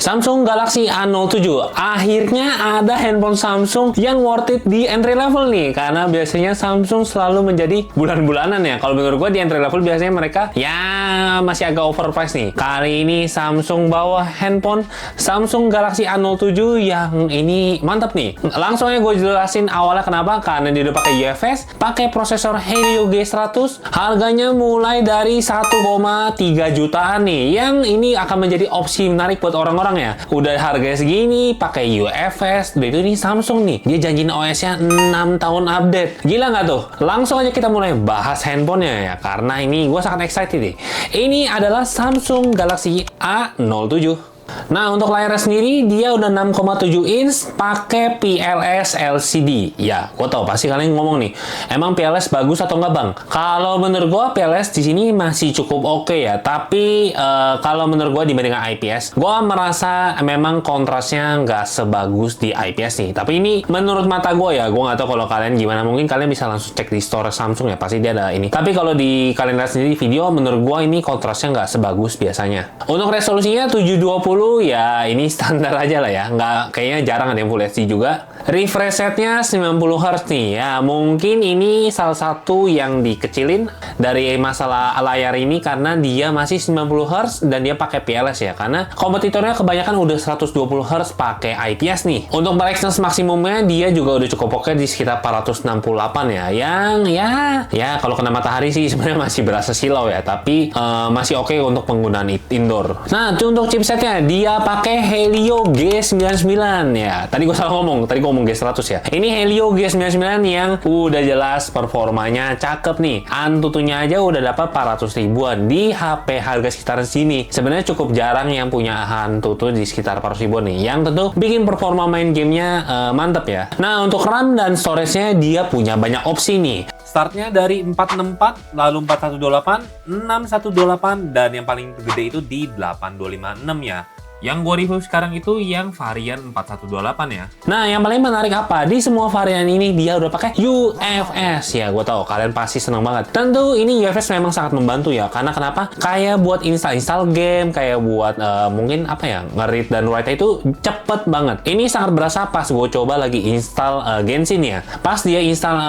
Samsung Galaxy A07. Akhirnya ada handphone Samsung yang worth it di entry level nih, karena biasanya Samsung selalu menjadi bulan-bulanan ya. Kalau menurut gue di entry level biasanya mereka ya masih agak overpriced nih. Kali ini Samsung bawa handphone Samsung Galaxy A07 yang ini mantap nih. Langsung aja gue jelasin awalnya kenapa. Karena dia udah pakai UFS, pakai prosesor Helio G100, harganya mulai dari 1,3 jutaan nih. Yang ini akan menjadi opsi menarik buat orang-orang ya. Udah harganya segini, pakai UFS, udah itu nih Samsung nih. Dia janjiin OS-nya 6 tahun update. Gila nggak tuh? Langsung aja kita mulai bahas handphonenya ya. Karena ini gue sangat excited nih. Ini adalah Samsung Galaxy A07. Nah, untuk layarnya sendiri dia udah 6,7 inch pakai PLS LCD. Ya, gue tau pasti kalian ngomong nih, emang PLS bagus atau nggak bang? Kalau menurut gue PLS di sini masih cukup oke ya. Tapi kalau menurut gue dibandingkan IPS, gue merasa memang kontrasnya nggak sebagus di IPS nih. Tapi ini menurut mata gue ya, gue nggak tahu kalau kalian gimana. Mungkin kalian bisa langsung cek di store Samsung ya, pasti dia ada ini. Tapi kalau di kalian lihat sendiri video, menurut gue ini kontrasnya nggak sebagus biasanya. Untuk resolusinya 720 ya ini standar aja lah ya, nggak kayaknya jarang ada yang Full HD juga. Refresh rate-nya 90 Hz nih ya, mungkin ini salah satu yang dikecilin dari masalah layar ini karena dia masih 90 Hz dan dia pakai PLS ya, karena kompetitornya kebanyakan udah 120 Hz pakai IPS nih. Untuk brightness maksimumnya dia juga udah cukup oke di sekitar 468 ya, yang ya kalau kena matahari sih sebenarnya masih berasa silau ya, tapi masih oke untuk penggunaan indoor. Nah, untuk chipsetnya dia pakai Helio G99 ya. Tadi gue salah ngomong, tadi gue ngomong G100 ya. Ini Helio G99 yang udah jelas performanya cakep nih. Antutunya aja udah dapat 400 ribuan di HP harga sekitar sini. Sebenarnya cukup jarang yang punya Antutu di sekitar 400 ribuan nih. Yang tentu bikin performa main gamenya mantep ya. Nah, untuk RAM dan storage-nya dia punya banyak opsi nih. Startnya dari 464, lalu 4128, 6128, dan yang paling gede itu di 8256 ya. Yang gue review sekarang itu yang varian 4128 ya. Nah, yang paling menarik apa? Di semua varian ini dia udah pakai UFS ya. Gue tahu kalian pasti seneng banget. Tentu ini UFS memang sangat membantu ya. Karena kenapa? Kayak buat install game, kayak buat mungkin apa ya, nge-read dan write itu cepet banget. Ini sangat berasa pas gue coba lagi install Genshin ya. Pas dia install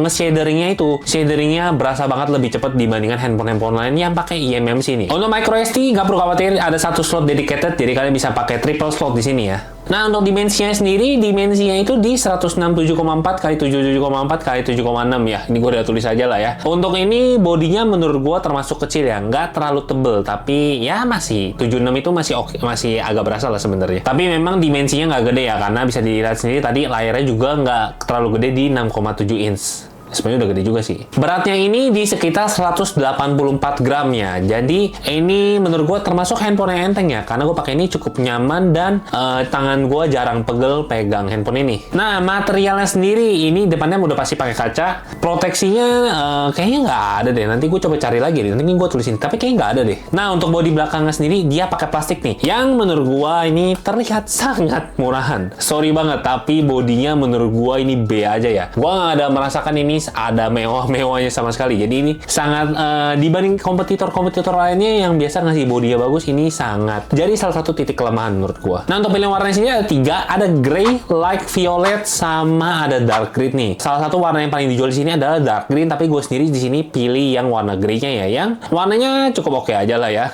nge-shaderingnya itu, shaderingnya berasa banget lebih cepet dibandingkan handphone-handphone lain yang pakai eMMC nih. Untuk microSD nggak perlu khawatir, ada satu slot dedicated, jadi kalian bisa pakai triple slot di sini ya. Nah, untuk dimensinya sendiri, dimensinya itu di 167,4 x 77,4 x 7,6 ya. Ini gue udah tulis aja lah ya. Untuk ini bodinya menurut gue termasuk kecil ya, nggak terlalu tebel, tapi ya masih 76 itu masih oke, masih agak berasa lah sebenarnya. Tapi memang dimensinya nggak gede ya, karena bisa dilihat sendiri tadi layarnya juga nggak terlalu gede di 6,7 inch. Sebenarnya udah gede juga sih. Beratnya ini di sekitar 184 gram ya. Jadi ini menurut gue termasuk handphone yang enteng ya. Karena gue pakai ini cukup nyaman dan tangan gue jarang pegel pegang handphone ini. Nah, materialnya sendiri ini depannya udah pasti pakai kaca. Proteksinya kayaknya nggak ada deh. Nanti gue coba cari lagi deh. Nanti gue tulisin. Tapi kayaknya nggak ada deh. Nah, untuk bodi belakangnya sendiri dia pakai plastik nih. Yang menurut gue ini terlihat sangat murahan. Sorry banget, tapi bodinya menurut gue ini B aja ya. Gue nggak ada merasakan ini ada mewah-mewahnya sama sekali. Jadi ini sangat dibanding kompetitor-kompetitor lainnya yang biasa ngasih bodinya bagus, ini sangat jadi salah satu titik kelemahan menurut gua. Nah, untuk pilihan warnanya sini ada 3, ada grey, light violet, sama ada dark green nih. Salah satu warna yang paling dijual di sini adalah dark green, tapi gue sendiri di sini pilih yang warna grey-nya ya, yang warnanya cukup oke aja lah ya.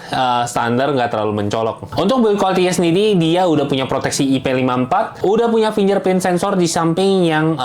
Standar, nggak terlalu mencolok. Untuk build quality-nya sendiri dia udah punya proteksi IP54, udah punya fingerprint sensor di samping yang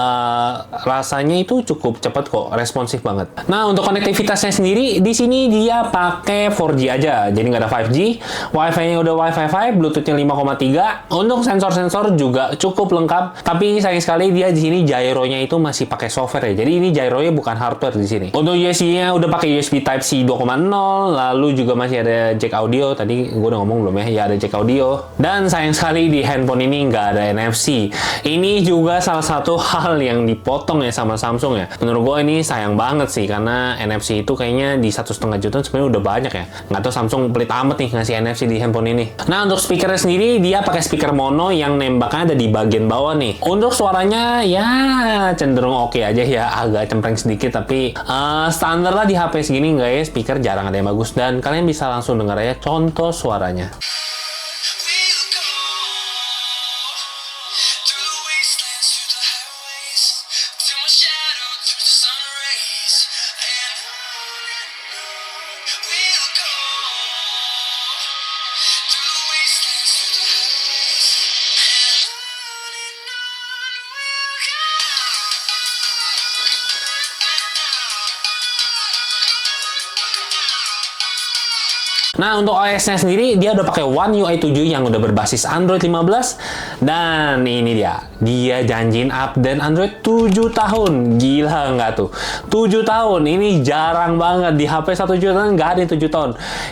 rasanya itu cukup cepet kok, responsif banget. Nah, untuk konektivitasnya sendiri di sini dia pakai 4G aja, jadi nggak ada 5G. Wi-Fi-nya udah Wi-Fi 5, Bluetooth-nya 5,3. Untuk sensor-sensor juga cukup lengkap, tapi sayang sekali dia di sini gyro-nya itu masih pakai software ya. Jadi ini gyro-nya bukan hardware di sini. Untuk USB-nya udah pakai USB Type-C 2.0, lalu juga masih ada jack audio. Tadi gue udah ngomong belum ya? Ya, ada jack audio. Dan sayang sekali di handphone ini nggak ada NFC. Ini juga salah satu hal yang dipotong ya sama Samsung ya. Menurut gue ini sayang banget sih, karena NFC itu kayaknya di 1,5 juta sebenarnya udah banyak ya. Nggak tahu Samsung pelit amat nih ngasih NFC di handphone ini. Nah, untuk speakernya sendiri dia pakai speaker mono yang nembaknya ada di bagian bawah nih. Untuk suaranya ya cenderung oke aja ya, agak cempreng sedikit, tapi standar lah di HP segini guys. Speaker jarang ada yang bagus dan kalian bisa langsung dengar aja contoh suaranya. Nah, untuk OS-nya sendiri dia udah pakai One UI 7 yang udah berbasis Android 15 dan ini dia janjiin update Android 7 tahun. Gila nggak tuh? 7 tahun ini jarang banget di HP 1 jutaan nggak ada 7 tahun.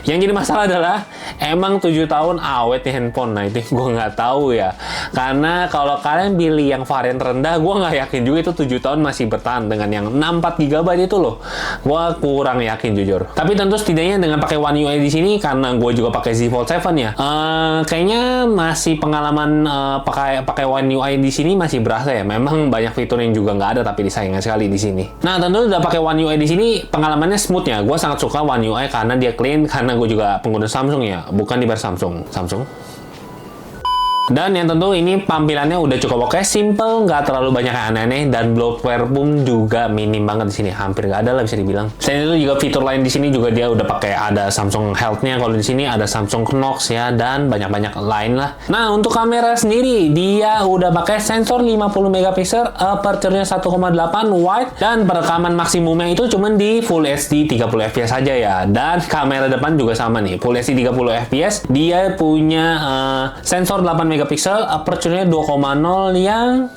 Yang jadi masalah adalah emang 7 tahun awet nih handphone. Nah, itu gue nggak tahu ya. Karena kalau kalian pilih yang varian rendah, gue nggak yakin juga itu 7 tahun masih bertahan dengan yang 64 GB itu loh. Gue kurang yakin jujur. Tapi tentu setidaknya dengan pakai One UI di sini karena gue juga pakai Z Fold 7 ya. Kayaknya masih pengalaman pakai One UI di sini masih berasa ya. Memang banyak fitur yang juga nggak ada tapi disayangkan sekali di sini. Nah, tentu udah pakai One UI di sini pengalamannya smooth ya. Gue sangat suka One UI karena dia clean karena gue juga pengguna Samsung ya, bukan di bar Samsung. Dan yang tentu ini tampilannya udah cukup oke, simple, nggak terlalu banyak yang aneh-aneh, dan bloatware pun juga minim banget di sini, hampir nggak ada lah bisa dibilang. Selain itu juga fitur lain di sini juga dia udah pakai ada Samsung Health-nya, kalau di sini ada Samsung Knox ya, dan banyak-banyak lain lah. Nah, untuk kamera sendiri dia udah pakai sensor 50 megapiksel, aperture-nya 1,8 wide, dan perekaman maksimumnya itu cuman di Full HD 30 fps saja ya. Dan kamera depan juga sama nih, Full HD 30 fps, dia punya sensor 8 megapiksel, aperture-nya 2,0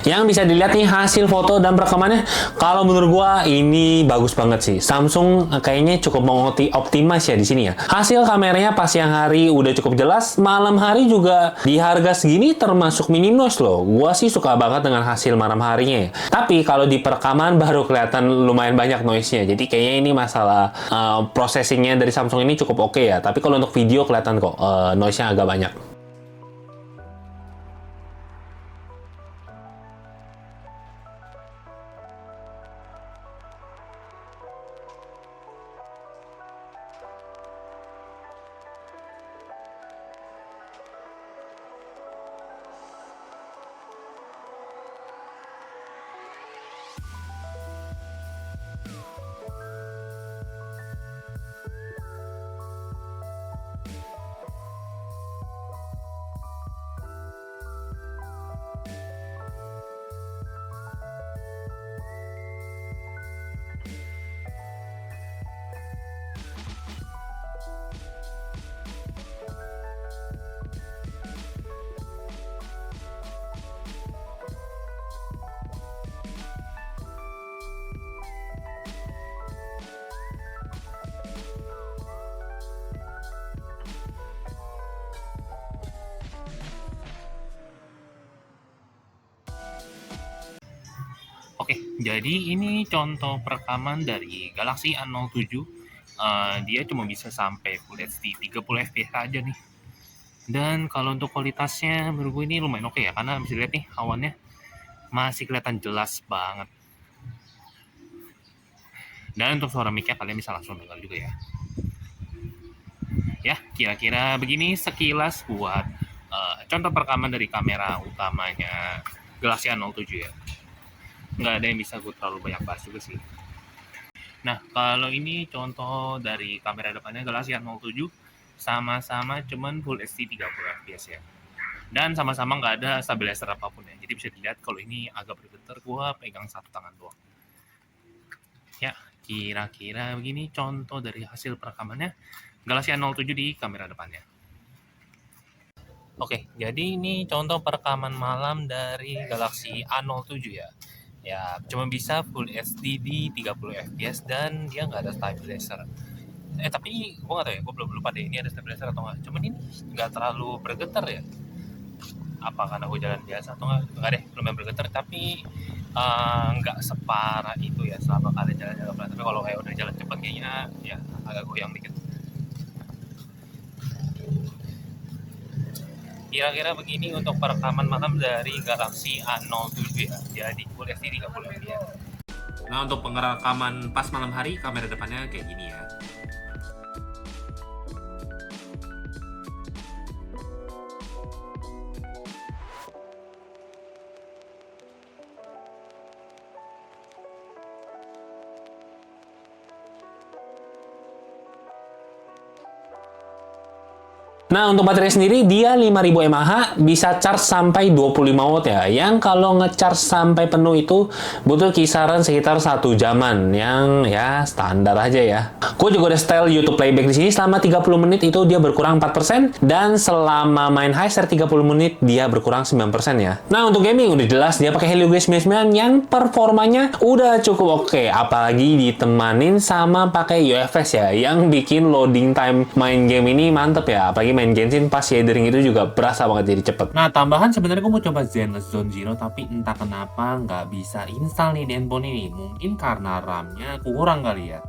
yang bisa dilihat nih hasil foto dan perekamannya. Kalau menurut gua ini bagus banget sih. Samsung kayaknya cukup optimize ya di sini ya. Hasil kameranya pas siang hari udah cukup jelas, malam hari juga di harga segini termasuk minim noise loh. Gua sih suka banget dengan hasil malam harinya ya. Tapi kalau di perekaman baru kelihatan lumayan banyak noise-nya. Jadi kayaknya ini masalah processing-nya dari Samsung ini cukup oke ya. Tapi kalau untuk video kelihatan kok noise-nya agak banyak. Oke, jadi ini contoh perekaman dari Galaxy A07. Dia cuma bisa sampai Full HD 30 fps aja nih. Dan kalau untuk kualitasnya menurut gue ini lumayan oke ya, karena bisa lihat nih awannya masih kelihatan jelas banget. Dan untuk suara mic-nya kalian bisa langsung dengar juga ya. Ya, kira-kira begini sekilas buat contoh perekaman dari kamera utamanya Galaxy A07 ya. Nggak ada yang bisa gue terlalu banyak bahas juga sih. Nah, kalau ini contoh dari kamera depannya Galaxy A07, sama-sama cuman Full HD 30 fps ya. Dan sama-sama nggak ada stabilizer apapun ya. Jadi bisa dilihat kalau ini agak bergetar, gua pegang satu tangan doang. Ya, kira-kira begini contoh dari hasil perekamannya Galaxy A07 di kamera depannya. Oke, jadi ini contoh perekaman malam dari Galaxy A07 ya. Ya, cuma bisa Full HD di 30 fps dan dia nggak ada stabilizer. Tapi gue nggak tahu ya, gue belum lupa deh ini ada stabilizer atau nggak. Cuman ini nggak terlalu bergetar ya. Apa karena gue jalan biasa atau nggak deh, belum bergetar. Tapi nggak separah itu ya selama kalian jalan-jalan pelan. Tapi kalau kayak udah jalan cepat kayaknya ya agak goyang dikit. Kira-kira begini untuk perekaman malam dari Galaxy A07 ya. Jadi Full HD 30 fps. Nah, untuk pengerekaman pas malam hari kamera depannya kayak gini ya. Nah, untuk baterai sendiri, dia 5000 mAh, bisa charge sampai 25 watt ya. Yang kalau nge-charge sampai penuh itu butuh kisaran sekitar 1 jaman. Yang ya standar aja ya. Gue juga udah setel YouTube Playback di sini selama 30 menit itu dia berkurang 4%. Dan selama main Hyster 30 menit, dia berkurang 9% ya. Nah, untuk gaming udah jelas dia pakai Helio G99 yang performanya udah cukup oke. Apalagi ditemanin sama pakai UFS ya. Yang bikin loading time main game ini mantep ya. Apalagi main Genshin pas shadering itu juga berasa banget jadi cepet. Nah, tambahan sebenarnya gue mau coba Zenless Zone Zero, tapi entah kenapa nggak bisa install nih di handphone ini. Mungkin karena RAM-nya kurang kali ya.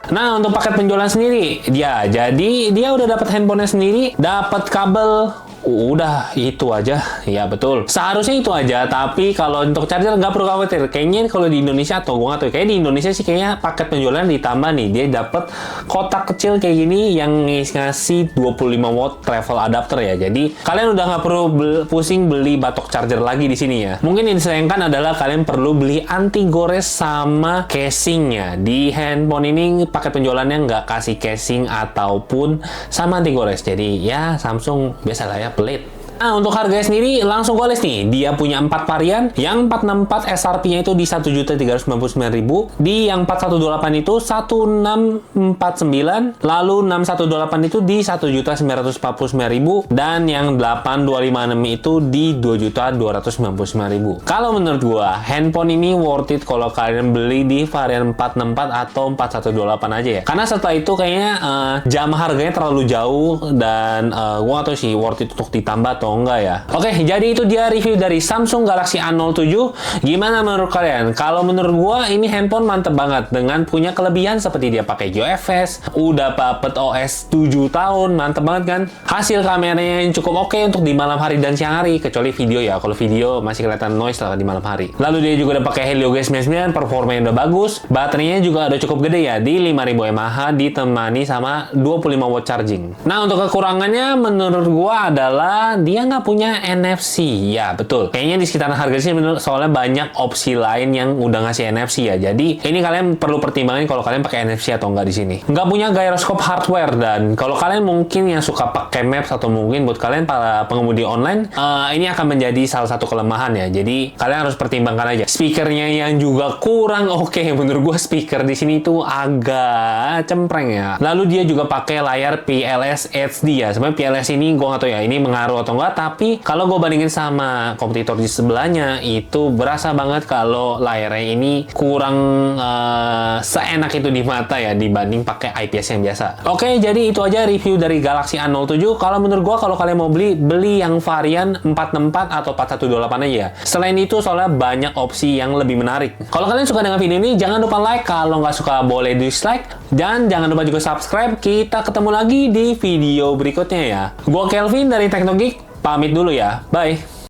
Nah, untuk paket penjualan sendiri, jadi dia udah dapat handphonenya sendiri, dapat kabel, udah itu aja. Ya betul, seharusnya itu aja. Tapi kalau untuk charger nggak perlu khawatir. Kayaknya kalau di Indonesia atau gue nggak tahu, kayak di Indonesia sih kayaknya paket penjualan ditambah nih. Dia dapat kotak kecil kayak gini yang ngasih 25 watt travel adapter ya. Jadi kalian udah nggak perlu pusing beli batok charger lagi di sini ya. Mungkin yang disayangkan adalah kalian perlu beli anti gores sama casingnya. Di handphone ini paket penjualannya nggak kasih casing ataupun sama anti gores. Jadi ya Samsung biasalah ya, pelit. Nah, untuk harganya sendiri langsung gue list nih. Dia punya 4 varian. Yang 464 SRP-nya itu di 1.399.000. Di yang 4128 itu 1649. Lalu 6128 itu di 1.949.000. Dan yang 8256 itu di 2.299.000. Kalau menurut gue, handphone ini worth it kalau kalian beli di varian 464 atau 4128 aja ya. Karena setelah itu kayaknya jam harganya terlalu jauh dan gue gak tau sih worth it untuk ditambah atau enggak ya. Oke, jadi itu dia review dari Samsung Galaxy A07. Gimana menurut kalian? Kalau menurut gua ini handphone mantep banget dengan punya kelebihan seperti dia pakai UFS, udah dapet OS 7 tahun, mantep banget kan? Hasil kameranya yang cukup oke untuk di malam hari dan siang hari, kecuali video ya. Kalau video masih kelihatan noise lah di malam hari. Lalu dia juga udah pakai Helio G99, performanya udah bagus. Baterainya juga udah cukup gede ya, di 5000 mAh ditemani sama 25 watt charging. Nah, untuk kekurangannya menurut gua adalah dia nggak punya NFC. Ya betul, kayaknya di sekitaran harga sih soalnya banyak opsi lain yang udah ngasih NFC ya. Jadi ini kalian perlu pertimbangin kalau kalian pakai NFC atau nggak di sini. Nggak punya gyroscope hardware, dan kalau kalian mungkin yang suka pakai Maps atau mungkin buat kalian para pengemudi online, ini akan menjadi salah satu kelemahan ya. Jadi kalian harus pertimbangkan aja. Speakernya yang juga kurang oke. Menurut gue speaker di sini tuh agak cempreng ya. Lalu dia juga pakai layar PLS HD ya. Sebenarnya PLS ini gue nggak tahu ya ini mengaruh atau enggak, tapi kalau gue bandingin sama kompetitor di sebelahnya itu berasa banget kalau layarnya ini kurang seenak itu di mata ya dibanding pakai IPS yang biasa. Oke, jadi itu aja review dari Galaxy A07. Kalau menurut gue kalau kalian mau beli yang varian 464 atau 4128 aja ya. Selain itu soalnya banyak opsi yang lebih menarik. Kalau kalian suka dengan video ini jangan lupa like, kalau nggak suka boleh dislike, dan jangan lupa juga subscribe. Kita ketemu lagi di video berikutnya ya. Gue Kelvin dari Teknogeek, pamit dulu ya. Bye.